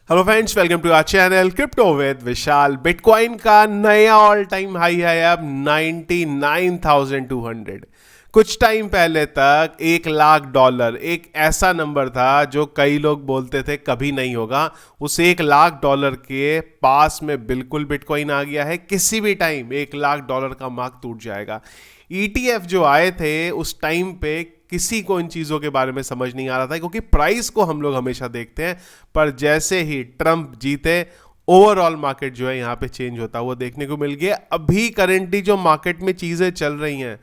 Hello friends, welcome to our channel crypto with Vishal. Bitcoin का नया all time high है अब 99,200। कुछ टाइम पहले तक $1,00,000 एक ऐसा नंबर था जो कई लोग बोलते थे कभी नहीं होगा। उस $1,00,000 के पास में बिल्कुल बिटकॉइन आ गया है। किसी भी टाइम $1,00,000 का मार्क टूट जाएगा। ETF जो आए थे उस टाइम पे किसी को इन चीज़ों के बारे में समझ नहीं आ रहा था, क्योंकि प्राइस को हम लोग हमेशा देखते हैं, पर जैसे ही ट्रंप जीते ओवरऑल मार्केट जो है यहाँ पे चेंज होता हुआ देखने को मिल गया। अभी करेंटली जो मार्केट में चीज़ें चल रही हैं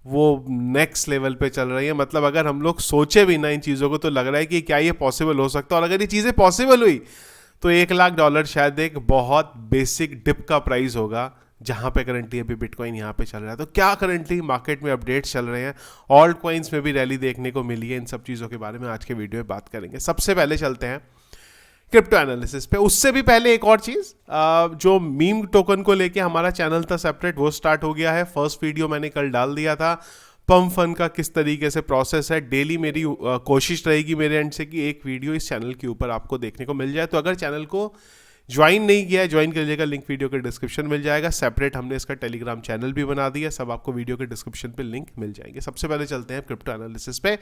वो नेक्स्ट लेवल पे चल रही है। मतलब अगर हम लोग सोचे भी ना इन चीज़ों को तो लग रहा है कि क्या ये पॉसिबल हो सकता है। और अगर ये चीज़ें पॉसिबल हुई तो $1,00,000 शायद एक बहुत बेसिक डिप का प्राइस होगा जहां पे करंटली अभी बिटकॉइन यहाँ पे चल रहा है। तो क्या करंटली मार्केट में अपडेट्स चल रहे हैं, ऑल्ट कॉइन्स में भी रैली देखने को मिली है, इन सब चीज़ों के बारे में आज के वीडियो में बात करेंगे। सबसे पहले चलते हैं क्रिप्टो एनालिसिस पे। उससे भी पहले एक और चीज़, जो मीम टोकन को लेके हमारा चैनल था सेपरेट, वो स्टार्ट हो गया है। फर्स्ट वीडियो मैंने कल डाल दिया था। पम्प फंड का किस तरीके से प्रोसेस है, डेली मेरी कोशिश रहेगी मेरे एंड से कि एक वीडियो इस चैनल के ऊपर आपको देखने को मिल जाए। तो अगर चैनल को ज्वाइन नहीं किया है, ज्वाइन कर लीजिएगा, लिंक वीडियो के डिस्क्रिप्शन मिल जाएगा। सेपरेट हमने इसका टेलीग्राम चैनल भी बना दिया, सब आपको वीडियो के डिस्क्रिप्शन पे लिंक मिल जाएंगे। सबसे पहले चलते हैं क्रिप्टो एनालिसिस पे।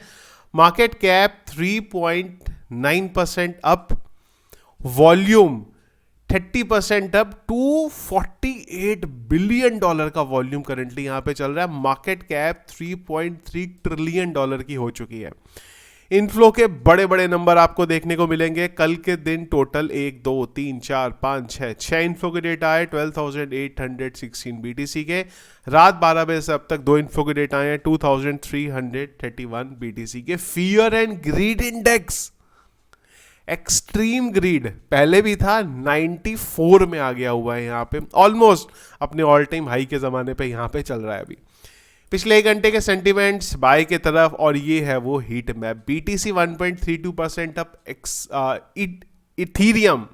Market cap 3.9% up, volume 30% up, $248 billion का वॉल्यूम करंटली यहां पे चल रहा है। मार्केट कैप $3.3 ट्रिलियन की हो चुकी है। इनफ्लो के बड़े बड़े नंबर आपको देखने को मिलेंगे। कल के दिन टोटल 1 2 3 4 5 6 इन्फो के डेटा आए 12,816 BTC के। रात 12 बजे से अब तक 2 इन्फो के डेटा आए हैं 2,331 BTC के। Fear and greed index, extreme greed पहले भी था, 94 में आ गया हुआ है यहाँ पे, ऑलमोस्ट अपने ऑल टाइम हाई के जमाने पे यहाँ पे चल रहा है अभी। पिछले 1 घंटे के सेंटीमेंट्स बाय के तरफ, और ये है वो heat map. BTC 1.32% up, Ethereum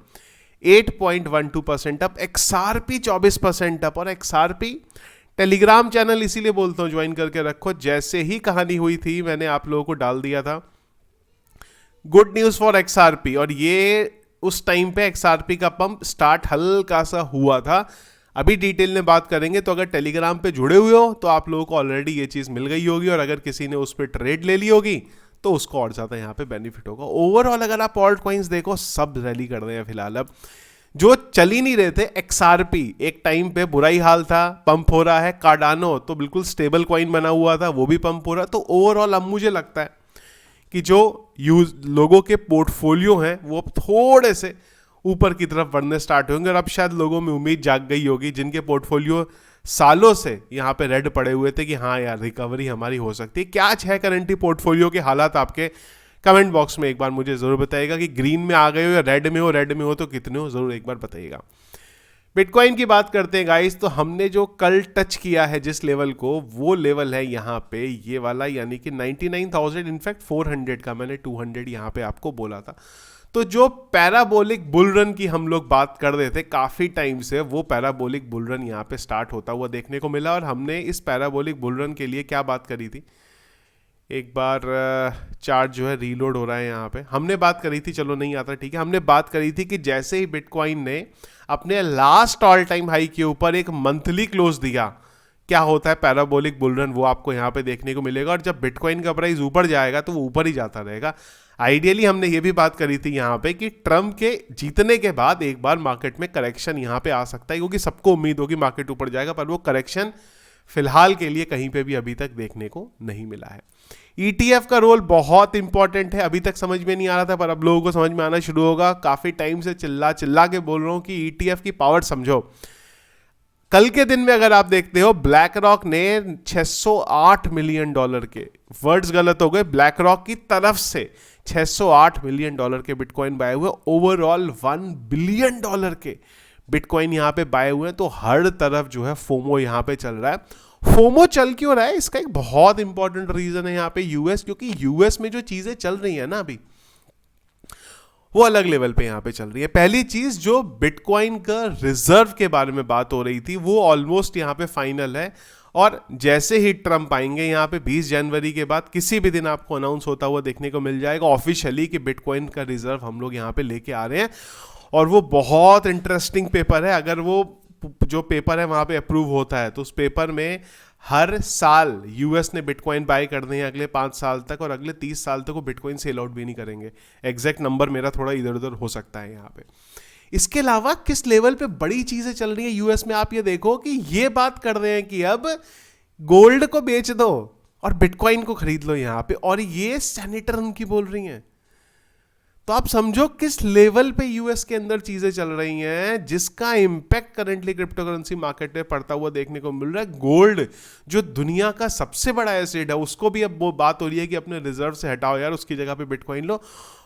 8.12% up, XRP 24% up. और XRP टेलीग्राम चैनल इसीलिए बोलता हूँ ज्वाइन करके रखो, जैसे ही कहानी हुई थी मैंने आप लोगों को डाल दिया था गुड न्यूज फॉर XRP, और ये उस टाइम पे XRP का पंप स्टार्ट हल्का सा हुआ था। अभी डिटेल में बात करेंगे, तो अगर टेलीग्राम पे जुड़े हुए हो तो आप लोगों को ऑलरेडी ये चीज़ मिल गई होगी, और अगर किसी ने उस पर ट्रेड ले ली होगी तो उसको और ज़्यादा यहाँ पे बेनिफिट होगा। ओवरऑल अगर आप ऑल्ट कॉइन्स देखो, सब रैली कर रहे हैं फिलहाल। अब जो चल ही नहीं रहे थे, XRP एक टाइम पे बुरा ही हाल था, पंप हो रहा है। कार्डानो तो बिल्कुल स्टेबल कॉइन बना हुआ था, वो भी पंप हो रहा। तो ओवरऑल अब मुझे लगता है कि जो लोगों के पोर्टफोलियो हैं वो अब थोड़े से ऊपर की तरफ बढ़ने स्टार्ट होंगे, और अब शायद लोगों में उम्मीद जाग गई होगी, जिनके पोर्टफोलियो सालों से यहाँ पे रेड पड़े हुए थे, कि हाँ यार रिकवरी हमारी हो सकती है। क्या है करंटली पोर्टफोलियो के हालात आपके, कमेंट बॉक्स में एक बार मुझे जरूर बताइएगा कि ग्रीन में आ गए हो या रेड में हो। रेड में हो तो कितने हो, जरूर एक बार बताइएगा। बिटकॉइन की बात करते हैं गाइस, तो हमने जो कल टच किया है जिस लेवल को, वो लेवल है यहाँ पे ये वाला, यानी कि 99,000, इनफैक्ट 400 का मैंने 200 यहाँ पे आपको बोला था। तो जो पैराबोलिक बुल रन की हम लोग बात कर रहे थे काफ़ी टाइम से, वो पैराबोलिक बुल रन यहाँ पे स्टार्ट होता हुआ देखने को मिला। और हमने इस पैराबोलिक बुल रन के लिए क्या बात करी थी, एक बार चार्ट जो है रीलोड हो रहा है यहाँ पे, हमने बात करी थी, चलो नहीं आता ठीक है, हमने बात करी थी कि जैसे ही बिटकॉइन ने अपने लास्ट ऑल टाइम हाई के ऊपर एक मंथली क्लोज दिया, क्या होता है पैराबोलिक बुल रन, वो आपको यहाँ पे देखने को मिलेगा। और जब बिटकॉइन का प्राइस ऊपर जाएगा तो वो ऊपर ही जाता रहेगा। आइडियली हमने ये भी बात करी थी यहाँ पे कि ट्रम्प के जीतने के बाद एक बार मार्केट में करेक्शन यहाँ पे आ सकता है, क्योंकि सबको उम्मीद होगी मार्केट ऊपर जाएगा, पर वो करेक्शन फिलहाल के लिए कहीं पे भी अभी तक देखने को नहीं मिला है। ETF का रोल बहुत इंपॉर्टेंट है, अभी तक समझ में नहीं आ रहा था, पर अब लोगों को समझ में आना शुरू होगा। काफी टाइम से चिल्ला चिल्ला के बोल रहा हूं कि ETF की पावर समझो। कल के दिन में अगर आप देखते हो, ब्लैक रॉक ने $608 मिलियन के, वर्ड्स गलत हो गए, ब्लैक रॉक की तरफ से $608 मिलियन के बिटकॉइन बाय हुए। ओवरऑल $1 बिलियन के बिटकॉइन यहाँ पे बाय हुए हैं। तो हर तरफ जो है फोमो यहाँ पे चल रहा है। फोमो चल क्यों रहा है, इसका एक बहुत इंपॉर्टेंट रीजन है यहाँ पे यूएस, क्योंकि यूएस में जो चीजें चल रही है ना अभी, वो अलग लेवल पे यहाँ पे चल रही है। पहली चीज, जो बिटकॉइन का रिजर्व के बारे में बात हो रही थी, वो ऑलमोस्ट यहाँ पे फाइनल है। और जैसे ही ट्रम्प आएंगे यहाँ पे 20 जनवरी के बाद किसी भी दिन आपको अनाउंस होता हुआ देखने को मिल जाएगा ऑफिशियली कि बिटकॉइन का रिजर्व हम लोग यहाँ पे लेके आ रहे हैं। और वो बहुत इंटरेस्टिंग पेपर है। अगर वो जो पेपर है वहाँ पे अप्रूव होता है तो उस पेपर में हर साल यूएस ने बिटकॉइन बाय करने हैं अगले 5 साल तक, और अगले 30 साल तक वो बिटकॉइन सेल आउट भी नहीं करेंगे। एग्जैक्ट नंबर मेरा थोड़ा इधर उधर हो सकता है यहाँ पे। इसके अलावा किस लेवल पे बड़ी चीजें चल रही है यूएस में, आप ये देखो कि ये बात कर रहे हैं कि अब गोल्ड को बेच दो और बिटकॉइन को खरीद लो यहाँ पे, और ये सेनेटर उनकी बोल रही हैं। तो आप समझो किस लेवल पे यूएस के अंदर चीजें चल रही हैं, जिसका impact currently crypto currency market में पड़ता हुआ देखने को मिल रहा है। गोल्ड जो दुनिया का सबसे बड़ा एसेट है, उसको भी अब वो बात हो रही है कि अपने रिजर्व से हटाओ यार, उसकी जगह पे बिटकॉइन लो।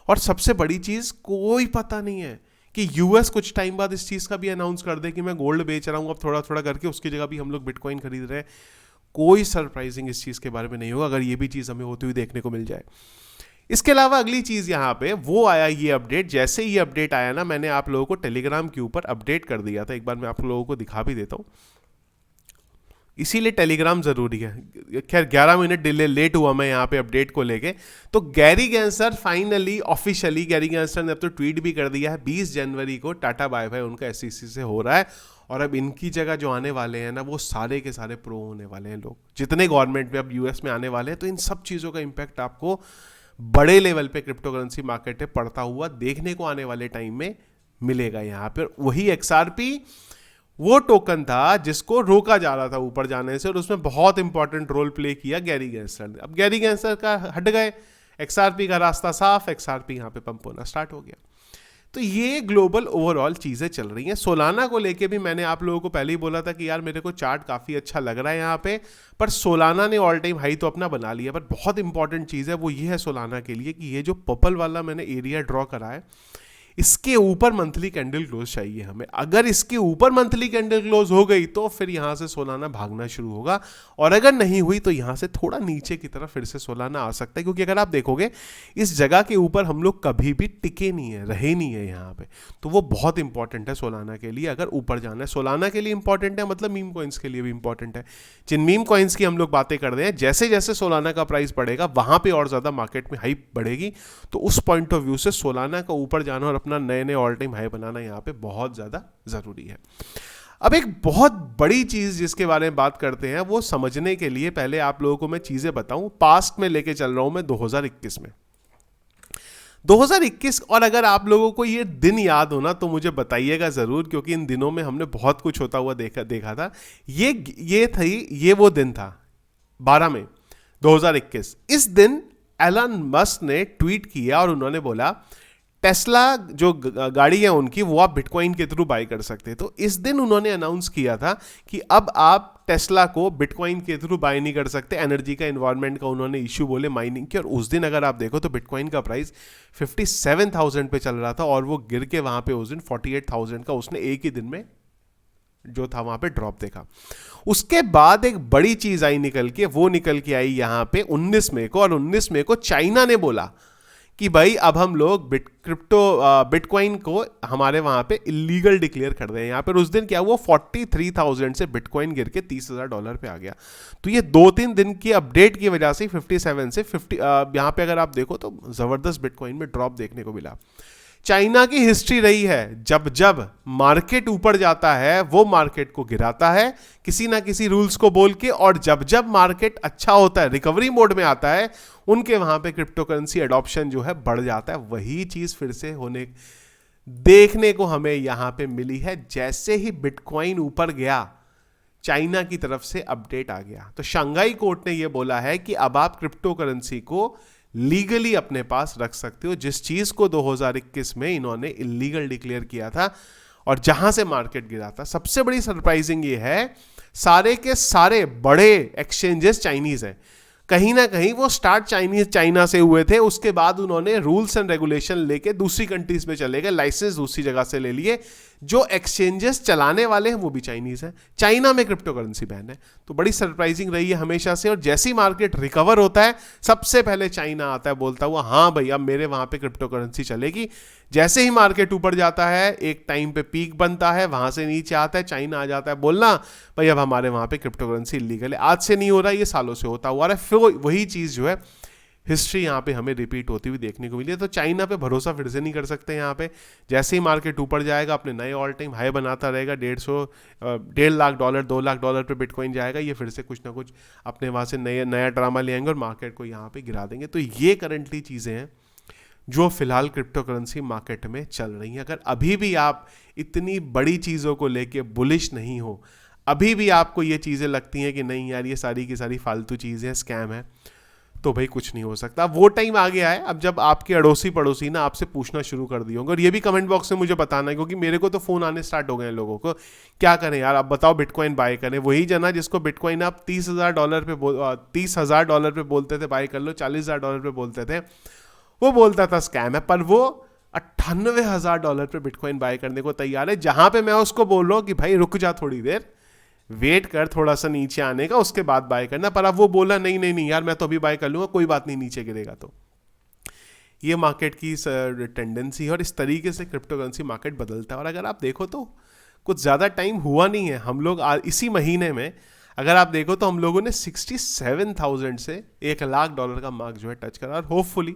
और सबसे बड़ी चीज, कोई पता नहीं है कि यूएस कुछ टाइम बाद इस चीज का भी अनाउंस कर दे कि मैं गोल्ड बेच रहा हूं अब थोड़ा थोड़ा करके, उसकी जगह भी हम लोग बिटकॉइन खरीद रहे हैं। कोई सरप्राइजिंग इस चीज के बारे में नहीं होगा अगर ये भी चीज हमें होती हुई देखने को मिल जाए। इसके अलावा अगली चीज यहां पे वो आया, ये अपडेट। जैसे ये अपडेट आया ना, मैंने आप लोगों को टेलीग्राम के ऊपर अपडेट कर दिया था। एक बार मैं आप लोगों को दिखा भी देता हूं, इसीलिए टेलीग्राम जरूरी है। खैर 11 मिनट डिले लेट हुआ मैं यहाँ पे अपडेट को लेके। तो गैरी गैंसर फाइनली ऑफिशियली, गैरी गैंसर ने अब तो ट्वीट भी कर दिया है 20 जनवरी को टाटा बाय बाय उनका एसईसी से हो रहा है। और अब इनकी जगह जो आने वाले हैं ना, वो सारे के सारे प्रो होने वाले हैं लोग, जितने गवर्नमेंट में अब यूएस में आने वाले हैं। तो इन सब चीज़ों का इंपैक्ट आपको बड़े लेवल पे क्रिप्टो करेंसी मार्केट में पड़ता हुआ देखने को आने वाले टाइम में मिलेगा। यहाँ पर वही XRP वो टोकन था जिसको रोका जा रहा था ऊपर जाने से, और उसमें बहुत इंपॉर्टेंट रोल प्ले किया गैरी गैंसर ने। अब गैरी गैंसर का हट गए, XRP का रास्ता साफ, XRP यहाँ पे पंप होना स्टार्ट हो गया। तो ये ग्लोबल ओवरऑल चीजें चल रही हैं। सोलाना को लेके भी मैंने आप लोगों को पहले ही बोला था कि यार मेरे को चार्ट काफी अच्छा लग रहा है यहाँ पे, पर सोलाना ने ऑल टाइम हाई तो अपना बना लिया। पर बहुत इंपॉर्टेंट चीज है वो ये है सोलाना के लिए कि ये जो पर्पल वाला मैंने एरिया ड्रॉ करा है, इसके ऊपर मंथली कैंडल क्लोज चाहिए हमें। अगर इसके ऊपर मंथली कैंडल क्लोज हो गई तो फिर यहां से सोलाना भागना शुरू होगा, और अगर नहीं हुई तो यहां से थोड़ा नीचे की तरफ फिर से सोलाना आ सकता है। क्योंकि अगर आप देखोगे इस जगह के ऊपर हम लोग कभी भी टिके नहीं है, रहे नहीं है यहाँ पे। तो वो बहुत इंपॉर्टेंट है सोलाना के लिए। अगर ऊपर जाना है, सोलाना के लिए इंपॉर्टेंट है, मतलब मीम कॉइन्स के लिए भी इंपॉर्टेंट है। जिन मीम कॉइन्स की हम लोग बातें कर रहे हैं, जैसे जैसे सोलाना का प्राइस बढ़ेगा वहां पर और ज्यादा मार्केट में हाइप बढ़ेगी। तो उस पॉइंट ऑफ व्यू से सोलाना का ऊपर जाना और अपना नए नए ऑल टाइम हाई बनाना यहाँ पे बहुत ज्यादा जरूरी है। अब एक बहुत बड़ी चीज जिसके बारे में बात करते हैं, वो समझने के लिए पहले आप लोगों को मैं चीजें बताऊं। पास्ट में लेके चल रहा हूं मैं 2021 में, 2021। और अगर आप लोगों को ये दिन याद हो ना तो मुझे बताइएगा जरूर, क्योंकि इन दिनों में हमने बहुत कुछ होता हुआ देखा था। ये वो दिन था 12 मई 2021। इस दिन एलन मस्क ने ट्वीट किया और उन्होंने बोला टेस्ला जो गाड़ी है उनकी, वो आप बिटकॉइन के थ्रू बाय कर सकते हैं। तो इस दिन उन्होंने अनाउंस किया था कि अब आप टेस्ला को बिटकॉइन के थ्रू बाय नहीं कर सकते। एनर्जी का, एनवायरनमेंट का उन्होंने इश्यू बोले, माइनिंग के। और उस दिन अगर आप देखो तो बिटकॉइन का प्राइस 57,000 पे चल रहा था, और वो गिर के वहां पे उस दिन 48,000 का उसने एक ही दिन में जो था वहां पे ड्रॉप देखा। उसके बाद एक बड़ी चीज आई निकल के, वो निकल के आई यहां पे 19 मई को। और 19 मई को चाइना ने बोला कि भाई अब हम लोग बिटकॉइन को हमारे वहां पे इलीगल डिक्लेयर कर रहे हैं। यहाँ पर उस दिन क्या हुआ, 43,000 से बिटकॉइन गिर के $30,000 पे आ गया। तो ये 2-3 दिन की अपडेट की वजह से 57 से 50 यहाँ पे अगर आप देखो तो जबरदस्त बिटकॉइन में ड्रॉप देखने को मिला। चाइना की हिस्ट्री रही है, जब जब मार्केट ऊपर जाता है वो मार्केट को गिराता है किसी ना किसी रूल्स को बोल के, और जब जब मार्केट अच्छा होता है, रिकवरी मोड में आता है, उनके वहां पे क्रिप्टो करेंसी एडॉप्शन जो है बढ़ जाता है। वही चीज फिर से होने देखने को हमें यहां पे मिली है। जैसे ही बिटकॉइन ऊपर गया, चाइना की तरफ से अपडेट आ गया। तो शंघाई कोर्ट ने यह बोला है कि अब आप क्रिप्टो करेंसी को लीगली अपने पास रख सकते हो, जिस चीज को 2021 में इन्होंने इलीगल डिक्लेयर किया था और जहां से मार्केट गिरा था। सबसे बड़ी सरप्राइजिंग ये है, सारे के सारे बड़े एक्सचेंजेस चाइनीज हैं। कहीं ना कहीं वो स्टार्ट चाइना से हुए थे, उसके बाद उन्होंने रूल्स एंड रेगुलेशन लेके दूसरी कंट्रीज में चले गए, लाइसेंस दूसरी जगह से ले लिए, जो एक्सचेंजेस चलाने वाले हैं वो भी चाइनीज हैं। चाइना में क्रिप्टो करेंसी बैन है, तो बड़ी सरप्राइजिंग रही है हमेशा से। और जैसी मार्केट रिकवर होता है सबसे पहले चाइना आता है बोलता हुआ, हाँ भाई अब मेरे वहां पे क्रिप्टो करेंसी चलेगी। जैसे ही मार्केट ऊपर जाता है, एक टाइम पे पीक बनता है, वहां से नीचे आता है, चाइना आ जाता है बोलना भाई अब हमारे वहां पे क्रिप्टो करेंसी इलीगल है। आज से नहीं हो रहा, ये सालों से होता हुआ है। फिर वही चीज जो है हिस्ट्री यहाँ पे हमें रिपीट होती हुई देखने को मिली है। तो चाइना पे भरोसा फिर से नहीं कर सकते यहाँ पे। जैसे ही मार्केट ऊपर जाएगा अपने नए ऑल टाइम हाई बनाता रहेगा, 1.5 लाख डॉलर 2 लाख डॉलर पे बिटकॉइन जाएगा, ये फिर से कुछ ना कुछ अपने वहाँ से नया ड्रामा ले आएंगे और मार्केट को यहाँ पे गिरा देंगे। तो ये करंटली चीज़ें हैं जो फिलहाल क्रिप्टो करेंसी मार्केट में चल रही हैं। अगर अभी भी आप इतनी बड़ी चीज़ों को लेके बुलिश नहीं हो, अभी भी आपको ये चीज़ें लगती हैं कि नहीं यार ये सारी की सारी फालतू चीज़ें हैं, स्कैम है, तो भाई कुछ नहीं हो सकता। वो टाइम आ गया है अब जब आपके अड़ोसी पड़ोसी ना आपसे पूछना शुरू कर दिए होंगे। और ये भी कमेंट बॉक्स में मुझे बताना है, क्योंकि मेरे को तो फ़ोन आने स्टार्ट हो गए हैं लोगों को, क्या करें यार अब बताओ बिटकॉइन बाय करें। वही जना जिसको बिटकॉइन आप 30,000 डॉलर पे बोलते थे बाय कर लो, 40,000 डॉलर पे बोलते थे, वो बोलता था स्कैम है, पर वो 98,000 डॉलर पे बिटकॉइन बाय करने को तैयार है। जहां पे मैं उसको बोल रहा हूँ कि भाई रुक जा थोड़ी देर, वेट कर थोड़ा सा नीचे आने का, उसके बाद बाय करना, पर अब वो बोला नहीं नहीं नहीं यार मैं तो अभी बाय कर लूंगा, कोई बात नहीं नीचे गिरेगा। तो ये मार्केट की टेंडेंसी है और इस तरीके से क्रिप्टो करेंसी मार्केट बदलता है। और अगर आप देखो तो कुछ ज़्यादा टाइम हुआ नहीं है, हम लोग इसी महीने में अगर आप देखो तो हम लोगों ने 67,000 से 1 लाख डॉलर का मार्क जो है टच करा। और होपफुली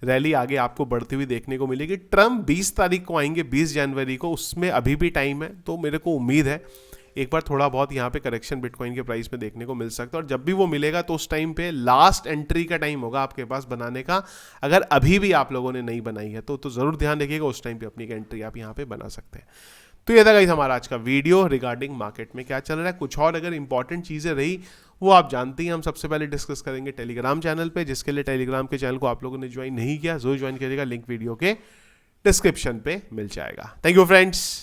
रैली आगे आपको बढ़ती हुई देखने को मिलेगी। ट्रम्प 20 तारीख को आएंगे, 20 जनवरी को, उसमें अभी भी टाइम है। तो मेरे को उम्मीद है एक बार थोड़ा बहुत यहाँ पे करेक्शन बिटकॉइन के प्राइस में देखने को मिल सकता है। और जब भी वो मिलेगा तो उस टाइम पे लास्ट एंट्री का टाइम होगा आपके पास बनाने का। अगर अभी भी आप लोगों ने नहीं बनाई है तो ज़रूर ध्यान रखिएगा, उस टाइम पे अपनी एंट्री आप यहाँ पे बना सकते हैं। तो ये था गाइस हमारा आज का वीडियो रिगार्डिंग मार्केट में क्या चल रहा है। कुछ और अगर इंपॉर्टेंट चीज़ें रही वो आप जानते हैं, हम सबसे पहले डिस्कस करेंगे टेलीग्राम चैनल पे, जिसके लिए टेलीग्राम के चैनल को आप लोगों ने ज्वाइन नहीं किया जरूर ज्वाइन करिएगा, लिंक वीडियो के डिस्क्रिप्शन पे मिल जाएगा। Thank you friends.